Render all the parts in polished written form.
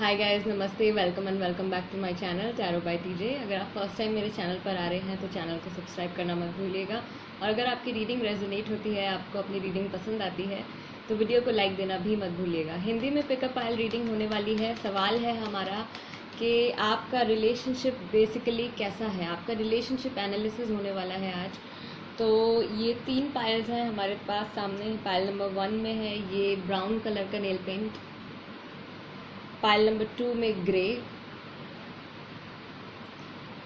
हाय guys, नमस्ते, welcome and welcome back to my channel tarot by TJ. अगर आप first time मेरे channel पर आ रहे हैं तो चैनल को सब्सक्राइब करना मत भूलिएगा। और अगर आपकी रीडिंग रेजोनेट होती है, आपको अपनी रीडिंग पसंद आती है तो वीडियो को लाइक देना भी मत भूलिएगा। हिंदी में पिकअप आयल रीडिंग होने वाली है। सवाल है हमारा कि आपका रिलेशनशिप बेसिकली कैसा है। आपका रिलेशनशिप एनालिसिस होने वाला है आज। तो ये 3 पायल्स हैं हमारे पास सामने। पायल नंबर 1 में है ये ब्राउन कलर का नेल पेंट, पायल नंबर 2 में ग्रे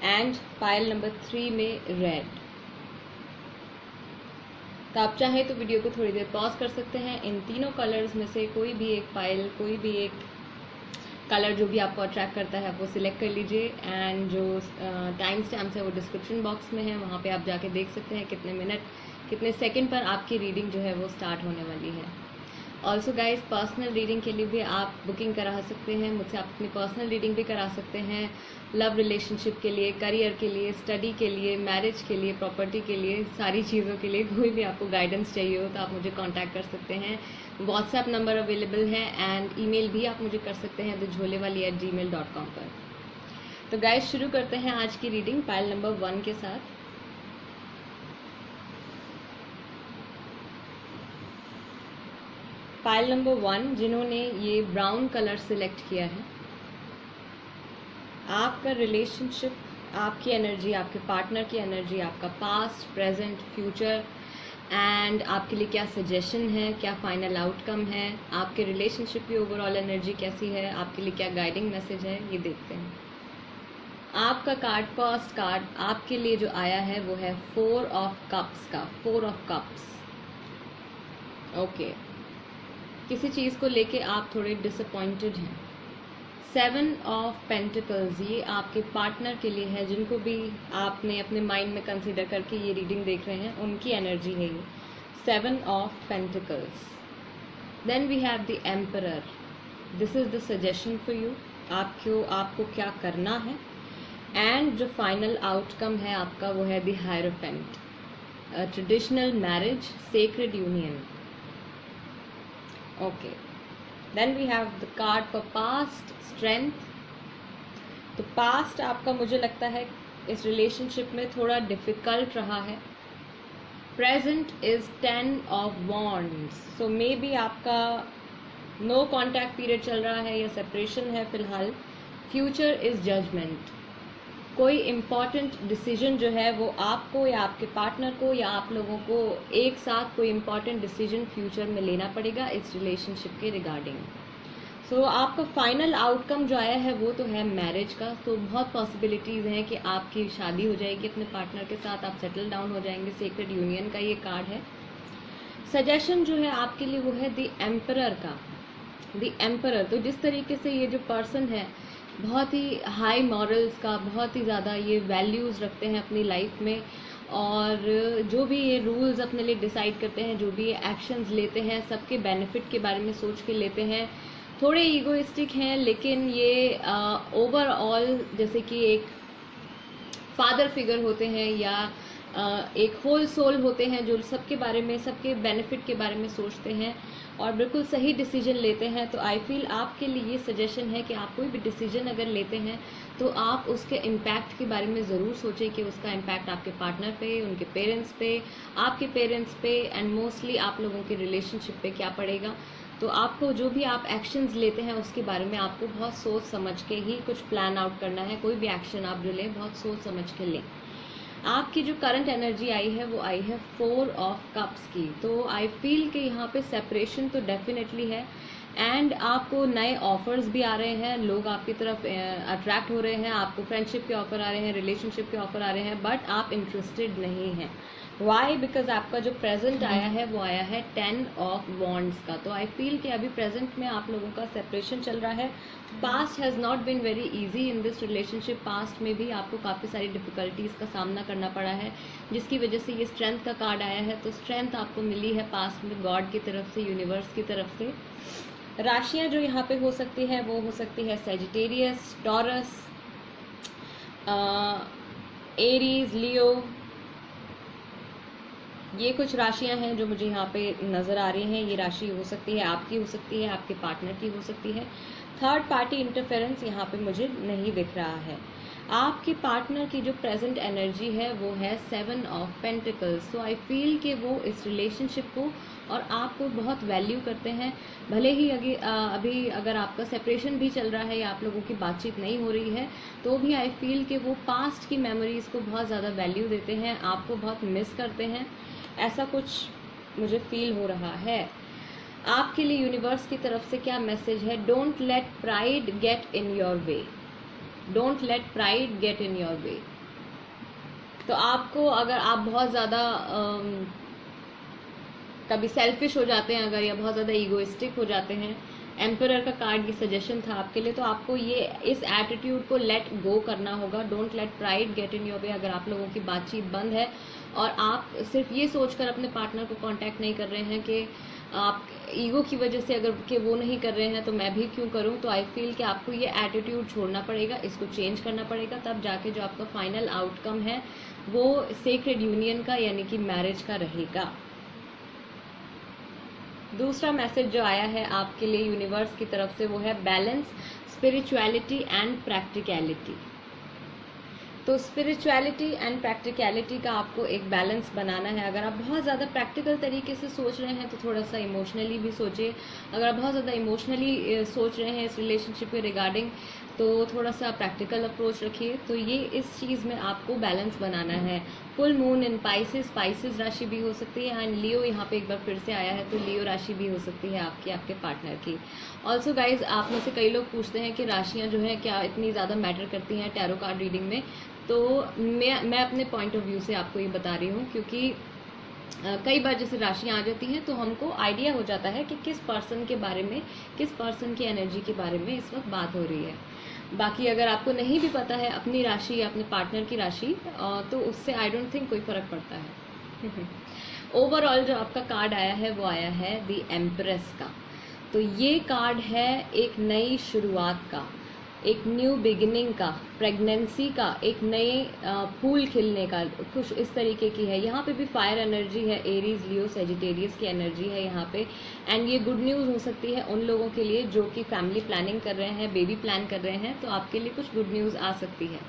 एंड पायल नंबर 3 में रेड। तो आप चाहें तो वीडियो को थोड़ी देर पॉज कर सकते हैं। इन तीनों कलर्स में से कोई भी एक पायल, कोई भी एक कलर जो भी आपको अट्रैक्ट करता है वो सिलेक्ट कर लीजिए। एंड जो टाइम स्टैम्प्स है वो डिस्क्रिप्शन बॉक्स में है, वहाँ पे आप जाके देख सकते हैं कितने मिनट कितने सेकंड पर आपकी रीडिंग जो है वो स्टार्ट होने वाली है। ऑल्सो गाइज, पर्सनल रीडिंग के लिए भी आप बुकिंग करा सकते हैं मुझसे। आप अपनी पर्सनल रीडिंग भी करा सकते हैं। लव रिलेशनशिप के लिए, करियर के लिए, स्टडी के लिए, मैरिज के लिए, प्रॉपर्टी के लिए, सारी चीज़ों के लिए कोई भी आपको गाइडेंस चाहिए हो तो आप मुझे कांटेक्ट कर सकते हैं। व्हाट्सएप नंबर अवेलेबल है एंड ईमेल भी आप मुझे कर सकते हैं thejholewali@gmail.com पर। तो गाइज, शुरू करते हैं आज की रीडिंग पायल नंबर 1 के साथ। पायल नंबर 1 जिन्होंने ये ब्राउन कलर सिलेक्ट किया है, आपका रिलेशनशिप, आपकी एनर्जी, आपके पार्टनर की एनर्जी, आपका पास्ट, प्रेजेंट, फ्यूचर एंड आपके लिए क्या सजेशन है, क्या फाइनल आउटकम है, आपके रिलेशनशिप की ओवरऑल एनर्जी कैसी है, आपके लिए क्या गाइडिंग मैसेज है, ये देखते हैं। आपका कार्ड, फर्स्ट कार्ड आपके लिए जो आया है वो है 4 ऑफ कप्स का। 4 ऑफ कप्स। ओके, किसी चीज़ को लेके आप थोड़े डिसअपॉइंटेड हैं। 7 ऑफ पेंटिकल्स, ये आपके पार्टनर के लिए है, जिनको भी आपने अपने माइंड में कंसिडर करके ये रीडिंग देख रहे हैं, उनकी एनर्जी है ये 7 of pentacles. Then we have the emperor. This is the suggestion for you. आपको क्या करना है। एंड जो फाइनल आउटकम है आपका वो है the hierophant. Traditional marriage, sacred union. Okay, then we have the card for past, strength. तो पास्ट आपका, मुझे लगता है इस रिलेशनशिप में थोड़ा डिफिकल्ट रहा है। Present is 10 of wands. So maybe आपका नो कॉन्टैक्ट पीरियड चल रहा है या सेपरेशन है फिलहाल। Future is judgement. कोई इम्पॉर्टेंट डिसीजन जो है वो आपको या आपके पार्टनर को या आप लोगों को एक साथ कोई इम्पॉर्टेंट डिसीजन फ्यूचर में लेना पड़ेगा इस रिलेशनशिप के रिगार्डिंग। सो आपका फाइनल आउटकम जो आया है वो तो है मैरिज का। तो बहुत पॉसिबिलिटीज़ हैं कि आपकी शादी हो जाएगी अपने पार्टनर के साथ, आप सेटल डाउन हो जाएंगे। सेक्रेड यूनियन का ये कार्ड है। सजेशन जो है आपके लिए वो है द एम्परर का। द एम्परर, तो जिस तरीके से ये जो पर्सन है बहुत ही हाई मॉरल्स का, बहुत ही ज़्यादा ये वैल्यूज़ रखते हैं अपनी लाइफ में, और जो भी ये रूल्स अपने लिए डिसाइड करते हैं, जो भी ये एक्शंस लेते हैं, सबके बेनिफिट के बारे में सोच के लेते हैं। थोड़े ईगोइस्टिक हैं, लेकिन ये ओवरऑल जैसे कि एक फादर फिगर होते हैं या एक होल सोल होते हैं जो सबके बारे में, सबके बेनिफिट के बारे में सोचते हैं और बिल्कुल सही डिसीजन लेते हैं। तो आई फील आपके लिए ये सजेशन है कि आप कोई भी डिसीजन अगर लेते हैं तो आप उसके इम्पैक्ट के बारे में ज़रूर सोचें कि उसका इम्पैक्ट आपके पार्टनर पे, उनके पेरेंट्स पे, आपके पेरेंट्स पे एंड मोस्टली आप लोगों के रिलेशनशिप पे क्या पड़ेगा। तो आपको जो भी आप एक्शंस लेते हैं उसके बारे में आपको बहुत सोच समझ के ही कुछ प्लान आउट करना है। कोई भी एक्शन आप जो लें बहुत सोच समझ के लें। आपकी जो करंट एनर्जी आई है वो आई है 4 ऑफ कप्स की। तो आई फील कि यहाँ पे सेपरेशन तो डेफिनेटली है एंड आपको नए ऑफर्स भी आ रहे हैं, लोग आपकी तरफ अट्रैक्ट हो रहे हैं, आपको फ्रेंडशिप के ऑफर आ रहे हैं, रिलेशनशिप के ऑफर आ रहे हैं, बट आप इंटरेस्टेड नहीं हैं। वाई? बिकॉज आपका जो प्रेजेंट आया है वो आया है 10 ऑफ वॉन्ड्स का। तो आई फील कि अभी प्रेजेंट में आप लोगों का सेपरेशन चल रहा है। Past has not been very easy in this relationship. Past में भी आपको काफ़ी सारी डिफिकल्टीज़ का सामना करना पड़ा है, जिसकी वजह से ये स्ट्रेंथ का कार्ड आया है। तो स्ट्रेंथ आपको मिली है पास्ट में गॉड की तरफ से, यूनिवर्स की तरफ से। राशियाँ जो यहाँ पे हो सकती है वो हो सकती है सेजिटेरियस, टॉरस, एरीज, लियो। ये कुछ राशियां हैं जो मुझे यहाँ पे नज़र आ रही हैं। ये राशि हो सकती है आपकी, हो सकती है आपके पार्टनर की, हो सकती है। थर्ड पार्टी इंटरफेरेंस यहाँ पे मुझे नहीं दिख रहा है। आपके पार्टनर की जो प्रेजेंट एनर्जी है वो है 7 of pentacles. So I feel कि वो इस रिलेशनशिप को और आपको बहुत वैल्यू करते हैं। भले ही अभी अगर आपका सेपरेशन भी चल रहा है या आप लोगों की बातचीत नहीं हो रही है, तो भी आई फील कि वो पास्ट की मेमोरीज को बहुत ज़्यादा वैल्यू देते हैं, आपको बहुत मिस करते हैं, ऐसा कुछ मुझे फील हो रहा है। आपके लिए यूनिवर्स की तरफ से क्या मैसेज है? Don't let pride get in your way. Don't let pride get in your way. तो आपको, अगर आप बहुत ज़्यादा कभी सेल्फिश हो जाते हैं अगर, या बहुत ज़्यादा ईगोइस्टिक हो जाते हैं, एम्परर का कार्ड ये सजेशन था आपके लिए, तो आपको ये इस एटीट्यूड को लेट गो करना होगा। Don't let pride get in your way. अगर आप लोगों की बातचीत बंद है और आप सिर्फ ये सोचकर अपने पार्टनर को कांटेक्ट नहीं कर रहे हैं कि आप ईगो की वजह से अगर कि वो नहीं कर रहे हैं तो मैं भी क्यों करूं, तो आई फील कि आपको ये एटीट्यूड छोड़ना पड़ेगा, इसको चेंज करना पड़ेगा, तब जाके जो आपका फाइनल आउटकम है वो सेक्रेड यूनियन का यानी कि मैरिज का रहेगा। दूसरा मैसेज जो आया है आपके लिए यूनिवर्स की तरफ से वो है बैलेंस, स्पिरिचुअलिटी एंड प्रैक्टिकलिटी। तो स्पिरिचुअलिटी एंड प्रैक्टिकलिटी का आपको एक बैलेंस बनाना है। अगर आप बहुत ज़्यादा प्रैक्टिकल तरीके से सोच रहे हैं तो थोड़ा सा इमोशनली भी सोचिए। अगर आप बहुत ज़्यादा इमोशनली सोच रहे हैं इस रिलेशनशिप के रिगार्डिंग तो थोड़ा सा प्रैक्टिकल अप्रोच रखिए। तो ये इस चीज़ में आपको बैलेंस बनाना है। फुल मून इन स्पाइसेस राशि भी हो सकती है, एंड लियो यहाँ पे एक बार फिर से आया है, तो लियो राशि भी हो सकती है आपकी, आपके पार्टनर की। ऑल्सो गाइज, आप में से कई लोग पूछते हैं कि राशियाँ जो है क्या इतनी ज़्यादा मैटर करती हैं टैरो कार्ड रीडिंग में। तो मैं अपने पॉइंट ऑफ व्यू से आपको ये बता रही हूँ, क्योंकि कई बार जैसे राशियाँ आ जाती हैं तो हमको आइडिया हो जाता है कि किस पर्सन के बारे में, किस पर्सन की एनर्जी के बारे में इस वक्त बात हो रही है। बाकी अगर आपको नहीं भी पता है अपनी राशि या अपने पार्टनर की राशि, तो उससे आई डोंट थिंक कोई फर्क पड़ता है। ओवरऑल जो आपका कार्ड आया है वो आया है द एम्प्रेस का। तो ये कार्ड है एक नई शुरुआत का, एक न्यू बिगिनिंग का, प्रेगनेंसी का, एक नए फूल खिलने का, कुछ इस तरीके की है। यहाँ पे भी फायर एनर्जी है, एरीज, लियो, सेजिटेरियस की एनर्जी है यहाँ पे। एंड ये गुड न्यूज़ हो सकती है उन लोगों के लिए जो कि फैमिली प्लानिंग कर रहे हैं, बेबी प्लान कर रहे हैं, तो आपके लिए कुछ गुड न्यूज़ आ सकती है।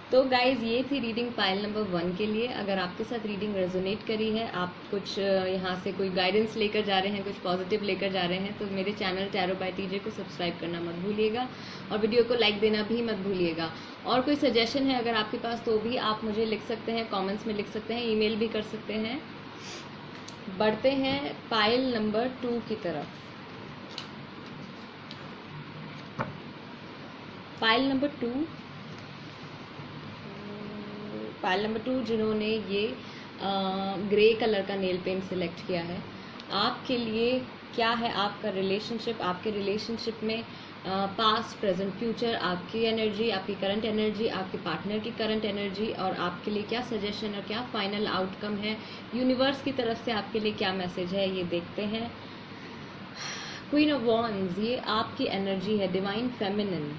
तो गाइज, ये थी रीडिंग पाइल नंबर 1 के लिए। अगर आपके साथ रीडिंग रेजोनेट करी है, आप कुछ यहाँ से कोई गाइडेंस लेकर जा रहे हैं, कुछ पॉजिटिव लेकर जा रहे हैं, तो मेरे चैनल टैरो बाय टीजे को सब्सक्राइब करना मत भूलिएगा और वीडियो को लाइक देना भी मत भूलिएगा। और कोई सजेशन है अगर आपके पास तो भी आप मुझे लिख सकते हैं, कॉमेंट्स में लिख सकते हैं, ईमेल भी कर सकते हैं। बढ़ते हैं पाइल नंबर 2 की तरफ। पाइल नंबर 2 जिन्होंने ये ग्रे कलर का नेल पेंट सिलेक्ट किया है, आपके लिए क्या है आपका रिलेशनशिप, आपके रिलेशनशिप में पास्ट, प्रेजेंट, फ्यूचर, आपकी एनर्जी, आपकी करंट एनर्जी, आपके पार्टनर की करंट एनर्जी, और आपके लिए क्या सजेशन और क्या फाइनल आउटकम है, यूनिवर्स की तरफ से आपके लिए क्या मैसेज है, ये देखते हैं। क्वीन ऑफ वॉन्ड्स, ये आपकी एनर्जी है, डिवाइन फेमिनिन।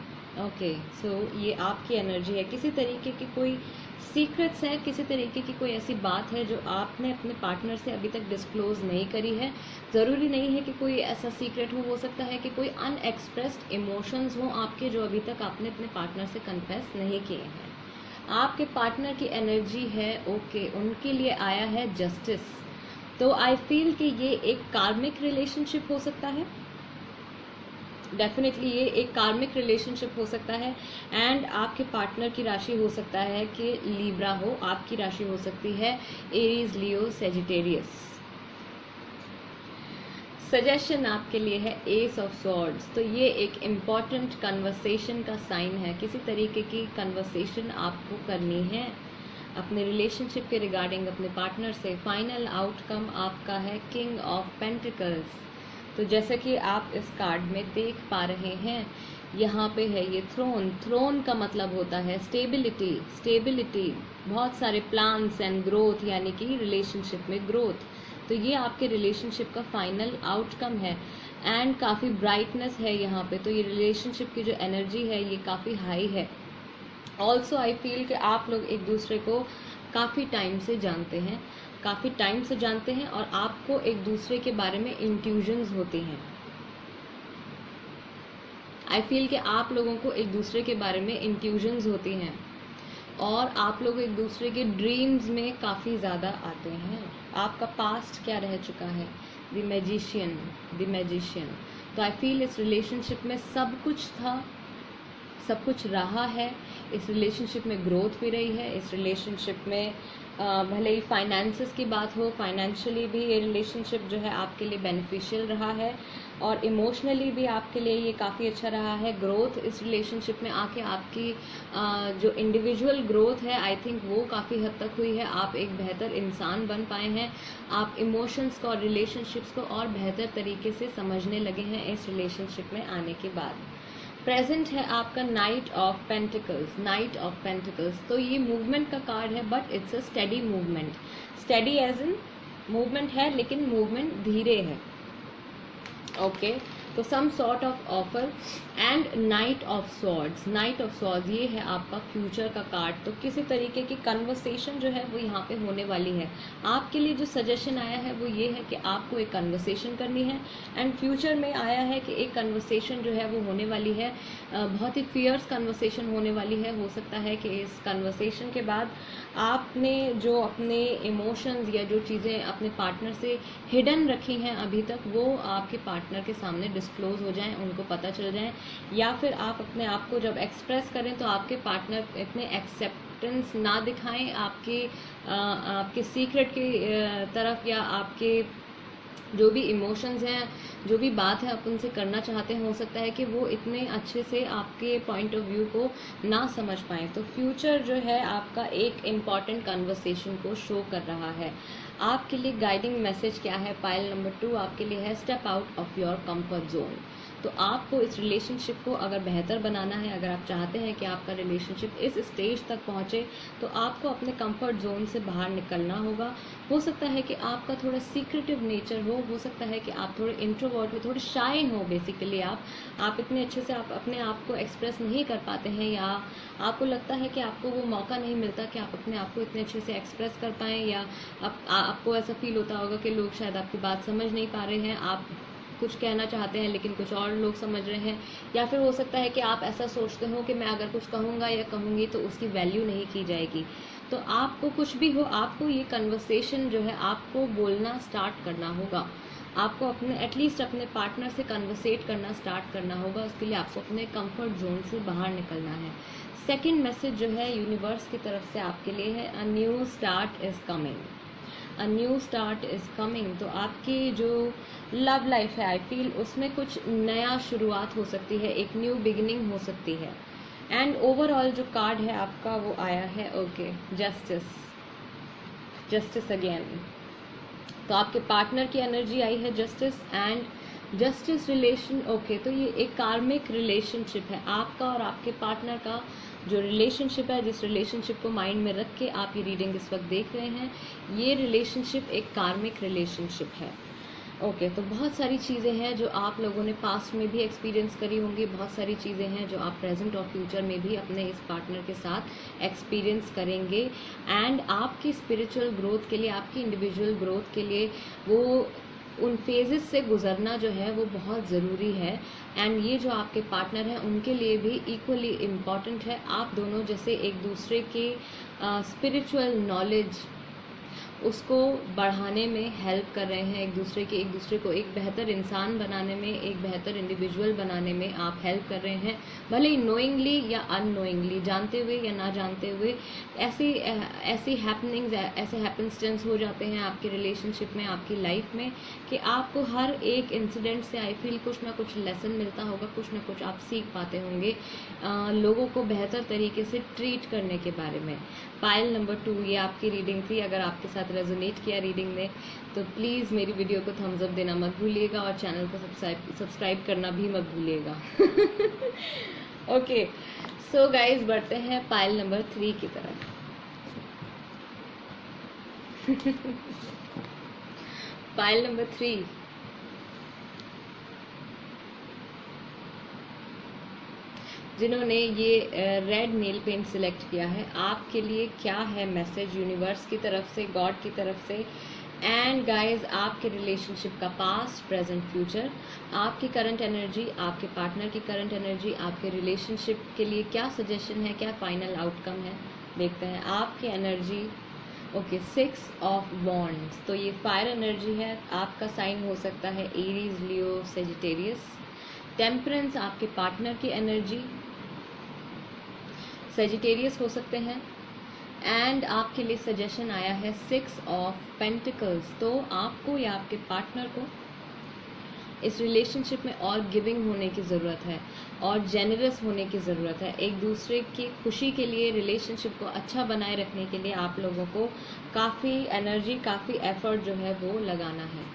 ओके, सो ये आपकी एनर्जी है। किसी तरीके की कोई सीक्रेट्स हैं, किसी तरीके की कोई ऐसी बात है जो आपने अपने पार्टनर से अभी तक डिस्क्लोज नहीं करी है। ज़रूरी नहीं है कि कोई ऐसा सीक्रेट हो सकता है कि कोई अनएक्सप्रेस्ड इमोशंस हों आपके जो अभी तक आपने अपने पार्टनर से कन्फेस नहीं किए हैं। आपके पार्टनर की एनर्जी है, ओके, उनके लिए आया है जस्टिस। तो आई फील कि ये एक कार्मिक रिलेशनशिप हो सकता है, डेफिनेटली ये एक कार्मिक रिलेशनशिप हो सकता है। एंड आपके पार्टनर की राशि हो सकता है कि लीब्रा हो, आपकी राशि हो सकती है एरीज, लियो, सेजिटेरियस। सजेशन आपके लिए है एस ऑफ स्वॉर्ड्स। तो ये एक इम्पॉर्टेंट कन्वर्सेशन का साइन है, किसी तरीके की कन्वर्सेशन आपको करनी है अपने रिलेशनशिप के रिगार्डिंग अपने पार्टनर से। फाइनल आउटकम आपका है किंग ऑफ पेंटिकल्स। तो जैसे कि आप इस कार्ड में देख पा रहे हैं, यहाँ पे है ये थ्रोन। थ्रोन का मतलब होता है स्टेबिलिटी, बहुत सारे प्लान्स एंड ग्रोथ, यानी कि रिलेशनशिप में ग्रोथ। तो ये आपके रिलेशनशिप का फाइनल आउटकम है। एंड काफ़ी ब्राइटनेस है यहाँ पे। तो ये रिलेशनशिप की जो एनर्जी है ये काफ़ी हाई है। ऑल्सो आई फील कि आप लोग एक दूसरे को काफ़ी टाइम से जानते हैं, और आपको एक दूसरे के बारे में इंट्यूजन्स होती हैं। आई फील कि आप लोगों को एक दूसरे के बारे में इंट्यूजन्स होती हैं और आप लोग एक दूसरे के ड्रीम्स में काफ़ी ज़्यादा आते हैं। आपका पास्ट क्या रह चुका है, द मैजिशियन। तो आई फील इस रिलेशनशिप में सब कुछ था, सब कुछ रहा है, इस रिलेशनशिप में ग्रोथ भी रही है, इस रिलेशनशिप में भले ही फाइनेंसेस की बात हो, फाइनेंशियली भी ये रिलेशनशिप जो है आपके लिए बेनिफिशियल रहा है और इमोशनली भी आपके लिए ये काफ़ी अच्छा रहा है। ग्रोथ इस रिलेशनशिप में आके आपकी जो इंडिविजुअल ग्रोथ है आई थिंक वो काफ़ी हद तक हुई है। आप एक बेहतर इंसान बन पाए हैं, आप इमोशंस को और रिलेशनशिप्स को और बेहतर तरीके से समझने लगे हैं इस रिलेशनशिप में आने के बाद। प्रेजेंट है आपका नाइट ऑफ पेंटिकल्स। तो ये मूवमेंट का कार्ड है but it's a steady movement. Steady as in movement है लेकिन मूवमेंट धीरे है। ओके, तो some sort of offer and knight of swords ये है आपका फ्यूचर का कार्ड। तो किसी तरीके की कन्वर्सेशन जो है वो यहाँ पे होने वाली है। आपके लिए जो सजेशन आया है वो ये है कि आपको एक कन्वर्सेशन करनी है एंड फ्यूचर में आया है कि एक कन्वर्सेशन जो है वो होने वाली है, बहुत ही फियर्स कन्वर्सेशन होने वाली है। हो सकता है कि इस कन्वर्सेशन के बाद आपने जो अपने इमोशंस या जो चीज़ें अपने पार्टनर से हिडन रखी हैं अभी तक, वो आपके पार्टनर के सामने डिस्क्लोज हो जाएं, उनको पता चल जाए, या फिर आप अपने आप को जब एक्सप्रेस करें तो आपके पार्टनर इतने एक्सेप्टेंस ना दिखाएं आपके सीक्रेट की तरफ, या आपके जो भी इमोशंस हैं, जो भी बात है आप उनसे करना चाहते हैं, हो सकता है कि वो इतने अच्छे से आपके पॉइंट ऑफ व्यू को ना समझ पाएँ। तो फ्यूचर जो है आपका एक इम्पॉर्टेंट कन्वर्सेशन को शो कर रहा है। आपके लिए गाइडिंग मैसेज क्या है? पाइल नंबर 2 आपके लिए है step out of your comfort zone. तो आपको इस रिलेशनशिप को अगर बेहतर बनाना है, अगर आप चाहते हैं कि आपका रिलेशनशिप इस स्टेज तक पहुंचे, तो आपको अपने कंफर्ट जोन से बाहर निकलना होगा। हो सकता है कि आपका थोड़ा सीक्रेटिव नेचर हो सकता है कि आप थोड़े इंट्रोवर्ट हो, थोड़े शाय हो। बेसिकली आप इतने अच्छे से आप अपने आप को एक्सप्रेस नहीं कर पाते हैं, या आपको लगता है कि आपको वो मौका नहीं मिलता कि आप अपने आप को इतने अच्छे से एक्सप्रेस कर पाएँ, या आपको ऐसा फील होता होगा कि लोग शायद आपकी बात समझ नहीं पा रहे हैं, आप कुछ कहना चाहते हैं लेकिन कुछ और लोग समझ रहे हैं, या फिर हो सकता है कि आप ऐसा सोचते हो कि मैं अगर कुछ कहूँगा या कहूँगी तो उसकी वैल्यू नहीं की जाएगी। तो आपको कुछ भी हो, आपको ये कन्वर्सेशन जो है आपको बोलना स्टार्ट करना होगा। आपको अपने एटलीस्ट अपने पार्टनर से कन्वर्सेट करना स्टार्ट करना होगा। उसके लिए आपको अपने कंफर्ट जोन से बाहर निकलना है। सेकेंड मैसेज जो है यूनिवर्स की तरफ से आपके लिए है, a new start is coming. तो आपकी जो लव लाइफ है आई फील उसमें कुछ नया शुरुआत हो सकती है, एक न्यू बिगिनिंग हो सकती है। एंड ओवरऑल जो कार्ड है आपका वो आया है ओके जस्टिस अगेन। तो आपके पार्टनर की एनर्जी आई है justice and justice relation. Okay, तो ये एक कार्मिक रिलेशनशिप है आपका और आपके पार्टनर का जो रिलेशनशिप है, जिस रिलेशनशिप को माइंड में रख के आप ये रीडिंग इस वक्त देख रहे हैं, ये रिलेशनशिप एक कार्मिक रिलेशनशिप है। ओके, तो बहुत सारी चीज़ें हैं जो आप लोगों ने पास्ट में भी एक्सपीरियंस करी होंगी, बहुत सारी चीज़ें हैं जो आप प्रेजेंट और फ्यूचर में भी अपने इस पार्टनर के साथ एक्सपीरियंस करेंगे। एंड आपकी स्पिरिचुअल ग्रोथ के लिए, आपकी इंडिविजुअल ग्रोथ के लिए वो उन फेजेस से गुजरना जो है वो बहुत ज़रूरी है। एंड ये जो आपके पार्टनर हैं उनके लिए भी इक्वली इम्पॉर्टेंट है। आप दोनों जैसे एक दूसरे के स्पिरिचुअल नॉलेज उसको बढ़ाने में हेल्प कर रहे हैं, एक दूसरे को एक बेहतर इंसान बनाने में, एक बेहतर इंडिविजुअल बनाने में आप हेल्प कर रहे हैं। भले ही नोइंगली या अननोइंगली, जानते हुए या ना जानते हुए, ऐसी हैपनिंग्स, ऐसे हैपनस्टेंस हो जाते हैं आपके रिलेशनशिप में, आपकी लाइफ में, कि आपको हर एक इंसिडेंट से आई फील कुछ ना कुछ लेसन मिलता होगा, कुछ ना कुछ आप सीख पाते होंगे लोगों को बेहतर तरीके से ट्रीट करने के बारे में। पाइल नंबर 2 ये आपकी रीडिंग थी। अगर आपके साथ रेजोनेट किया रीडिंग ने तो प्लीज़ मेरी वीडियो को थम्स अप देना मत भूलिएगा और चैनल को सब्सक्राइब करना भी मत भूलिएगा। ओके, सो गाइज बढ़ते हैं पाइल नंबर 3 की तरफ। पाइल नंबर 3, जिन्होंने ये रेड नेल पेंट सिलेक्ट किया है, आपके लिए क्या है मैसेज यूनिवर्स की तरफ से, गॉड की तरफ से, एंड गाइज, आपके रिलेशनशिप का पास्ट, प्रेजेंट, फ्यूचर, आपकी करंट एनर्जी, आपके पार्टनर की करंट एनर्जी, आपके रिलेशनशिप के लिए क्या सजेशन है, क्या फाइनल आउटकम है, देखते हैं। आपकी एनर्जी, ओके, 6 ऑफ वॉन्ड्स, तो ये फायर एनर्जी है। आपका साइन हो सकता है एरीज, लियो, सेजिटेरियस। टेम्परेंस आपके पार्टनर की एनर्जी, सेजिटेरियस हो सकते हैं। एंड आपके लिए सजेशन आया है 6 ऑफ पेंटिकल्स, तो आपको या आपके पार्टनर को इस रिलेशनशिप में और गिविंग होने की ज़रूरत है और जेनरस होने की ज़रूरत है। एक दूसरे की खुशी के लिए, रिलेशनशिप को अच्छा बनाए रखने के लिए आप लोगों को काफ़ी एनर्जी, काफ़ी एफर्ट जो है वो लगाना है।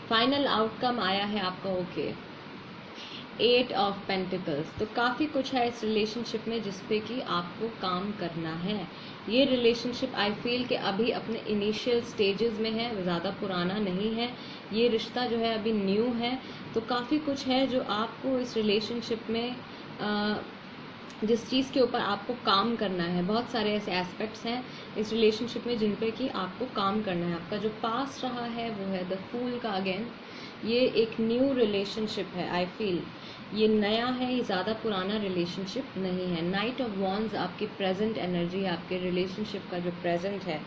फाइनल आउटकम आया है आपका, ओके, 8 ऑफ पेंटिकल्स, तो काफ़ी कुछ है इस रिलेशनशिप में जिस पे कि आपको काम करना है। ये रिलेशनशिप आई फील कि अभी अपने इनिशियल स्टेजेस में है, ज़्यादा पुराना नहीं है। ये रिश्ता जो है अभी न्यू है, तो काफ़ी कुछ है जो आपको इस रिलेशनशिप में जिस चीज़ के ऊपर आपको काम करना है। बहुत सारे ऐसे एस्पेक्ट्स हैं इस रिलेशनशिप में जिन पे कि आपको काम करना है। आपका जो पास्ट रहा है वो है द फूल का। अगेन ये एक न्यू रिलेशनशिप है, आई फील ये नया है, ये ज़्यादा पुराना रिलेशनशिप नहीं है। नाइट ऑफ वॉन्ड्स आपकी प्रेजेंट एनर्जी, आपके रिलेशनशिप का जो प्रेजेंट है,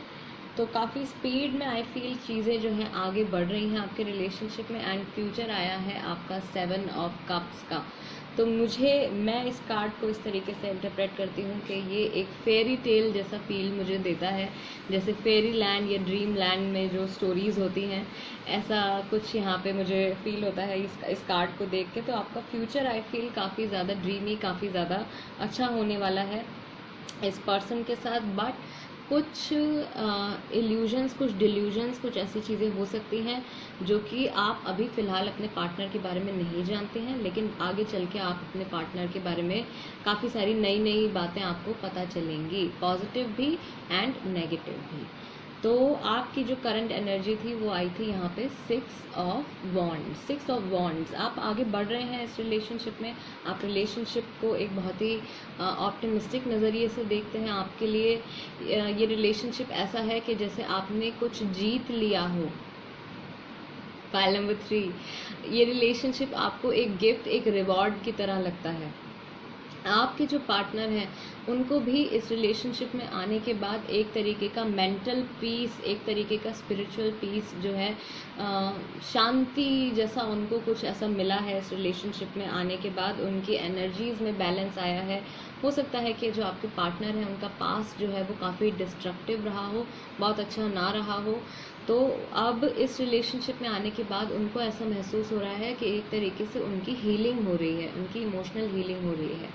तो काफ़ी स्पीड में आई फील चीज़ें जो हैं आगे बढ़ रही हैं आपके रिलेशनशिप में। एंड फ्यूचर आया है आपका 7 ऑफ कप्स का। तो मैं इस कार्ड को इस तरीके से इंटरप्रेट करती हूँ कि ये एक फेरी टेल जैसा फील मुझे देता है, जैसे फेरी लैंड या ड्रीम लैंड में जो स्टोरीज़ होती हैं, ऐसा कुछ यहाँ पे मुझे फील होता है इस कार्ड को देख के। तो आपका फ्यूचर आई फील काफ़ी ज़्यादा ड्रीमी, काफ़ी ज़्यादा अच्छा होने वाला है इस पर्सन के साथ। बट कुछ इल्यूजन्स, कुछ डिल्यूजन्स, कुछ ऐसी चीज़ें हो सकती हैं जो कि आप अभी फ़िलहाल अपने पार्टनर के बारे में नहीं जानते हैं, लेकिन आगे चल के आप अपने पार्टनर के बारे में काफ़ी सारी नई नई बातें आपको पता चलेंगी, पॉजिटिव भी एंड नेगेटिव भी। तो आपकी जो करंट एनर्जी थी वो आई थी यहाँ पे 6 ऑफ वॉन्ड्स। 6 ऑफ वॉन्ड्स, आप आगे बढ़ रहे हैं इस रिलेशनशिप में। आप रिलेशनशिप को एक बहुत ही ऑप्टिमिस्टिक नज़रिए से देखते हैं। आपके लिए ये रिलेशनशिप ऐसा है कि जैसे आपने कुछ जीत लिया हो। फाइल नंबर 3, ये रिलेशनशिप आपको एक गिफ्ट, एक रिवॉर्ड की तरह लगता है। आपके जो पार्टनर हैं उनको भी इस रिलेशनशिप में आने के बाद एक तरीके का मेंटल पीस, एक तरीके का स्पिरिचुअल पीस जो है, शांति जैसा उनको कुछ ऐसा मिला है इस रिलेशनशिप में आने के बाद। उनकी एनर्जीज में बैलेंस आया है। हो सकता है कि जो आपके पार्टनर हैं उनका पास्ट जो है वो काफ़ी डिस्ट्रक्टिव रहा हो, बहुत अच्छा ना रहा हो। तो अब इस रिलेशनशिप में आने के बाद उनको ऐसा महसूस हो रहा है कि एक तरीके से उनकी हीलिंग हो रही है, उनकी इमोशनल हीलिंग हो रही है।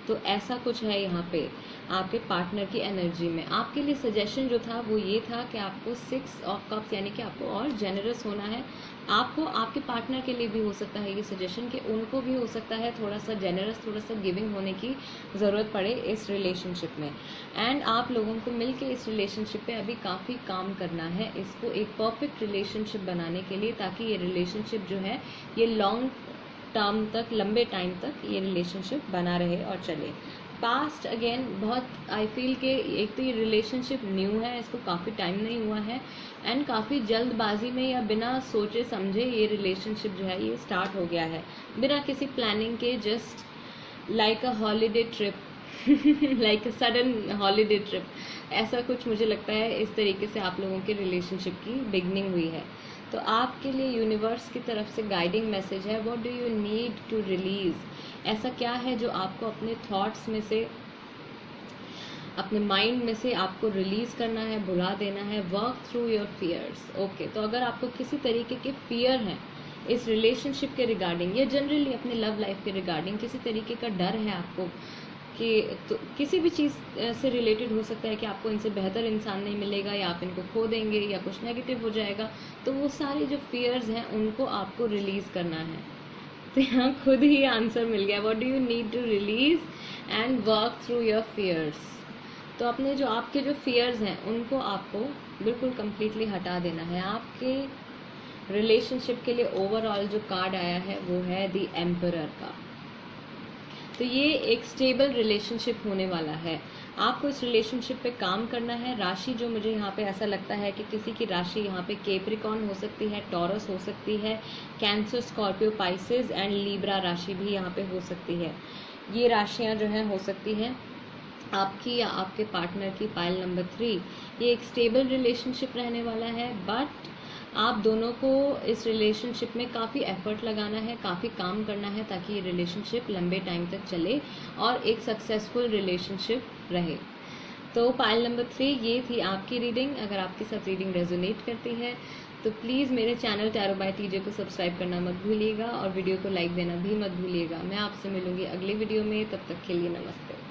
तो ऐसा कुछ है यहाँ पे आपके पार्टनर की एनर्जी में। आपके लिए सजेशन जो था वो ये था कि आपको 6 ऑफ कप्स, यानी कि आपको और जेनरस होना है। आपको, आपके पार्टनर के लिए भी हो सकता है ये सजेशन कि उनको भी हो सकता है थोड़ा सा जेनरस, थोड़ा सा गिविंग होने की ज़रूरत पड़े इस रिलेशनशिप में। एंड आप लोगों को मिलके इस रिलेशनशिप पे अभी काफ़ी काम करना है, इसको एक परफेक्ट रिलेशनशिप बनाने के लिए, ताकि ये रिलेशनशिप जो है ये लॉन्ग टर्म तक, लंबे टाइम तक ये रिलेशनशिप बना रहे और चले। पास्ट अगेन बहुत आई फील के, एक तो ये रिलेशनशिप न्यू है, इसको काफ़ी टाइम नहीं हुआ है, एंड काफ़ी जल्दबाजी में या बिना सोचे समझे ये रिलेशनशिप जो है ये स्टार्ट हो गया है, बिना किसी प्लानिंग के, just like a holiday trip like a sudden holiday trip, ऐसा कुछ मुझे लगता है। इस तरीके से आप लोगों के रिलेशनशिप की बिगनिंग हुई है। तो आपके लिए यूनिवर्स की तरफ से गाइडिंग मैसेज है, what do you need to release. ऐसा क्या है जो आपको अपने थॉट्स में से, अपने माइंड में से आपको रिलीज करना है, भुला देना है। Work through your fears. Okay, तो अगर आपको किसी तरीके के फियर हैं इस रिलेशनशिप के रिगार्डिंग या जनरली अपने लव लाइफ के रिगार्डिंग, किसी तरीके का डर है आपको कि तो किसी भी चीज़ से रिलेटेड हो सकता है कि आपको इनसे बेहतर इंसान नहीं मिलेगा, या आप इनको खो देंगे, या कुछ नेगेटिव हो जाएगा, तो वो सारे जो फियर्स हैं उनको आपको रिलीज़ करना है। तो यहाँ खुद ही आंसर मिल गया, what do you need to release and work through your fears. तो अपने जो आपके जो फियर्स हैं उनको आपको बिल्कुल कम्प्लीटली हटा देना है। आपके रिलेशनशिप के लिए ओवरऑल जो कार्ड आया है वो है द एम्परर का। तो ये एक स्टेबल रिलेशनशिप होने वाला है। आपको इस रिलेशनशिप पे काम करना है। राशि जो मुझे यहाँ पे ऐसा लगता है कि किसी की राशि यहाँ पे कैप्रिकॉर्न हो सकती है, टॉरस हो सकती है, cancer, Scorpio, Pisces and Libra राशि भी यहाँ पे हो सकती है। ये राशियाँ जो हैं हो सकती हैं आपकी या आपके पार्टनर की। पाइल नंबर 3, ये एक स्टेबल रिलेशनशिप रहने वाला है, बट आप दोनों को इस रिलेशनशिप में काफ़ी एफर्ट लगाना है, काफ़ी काम करना है ताकि ये रिलेशनशिप लंबे टाइम तक चले और एक सक्सेसफुल रिलेशनशिप रहे। तो पाइल नंबर 3 ये थी आपकी रीडिंग। अगर आपके साथ रीडिंग रेजोनेट करती है तो प्लीज़ मेरे चैनल टैरो बाय टीजे को सब्सक्राइब करना मत भूलिएगा और वीडियो को लाइक देना भी मत भूलिएगा। मैं आपसे मिलूंगी अगले वीडियो में, तब तक के लिए नमस्ते।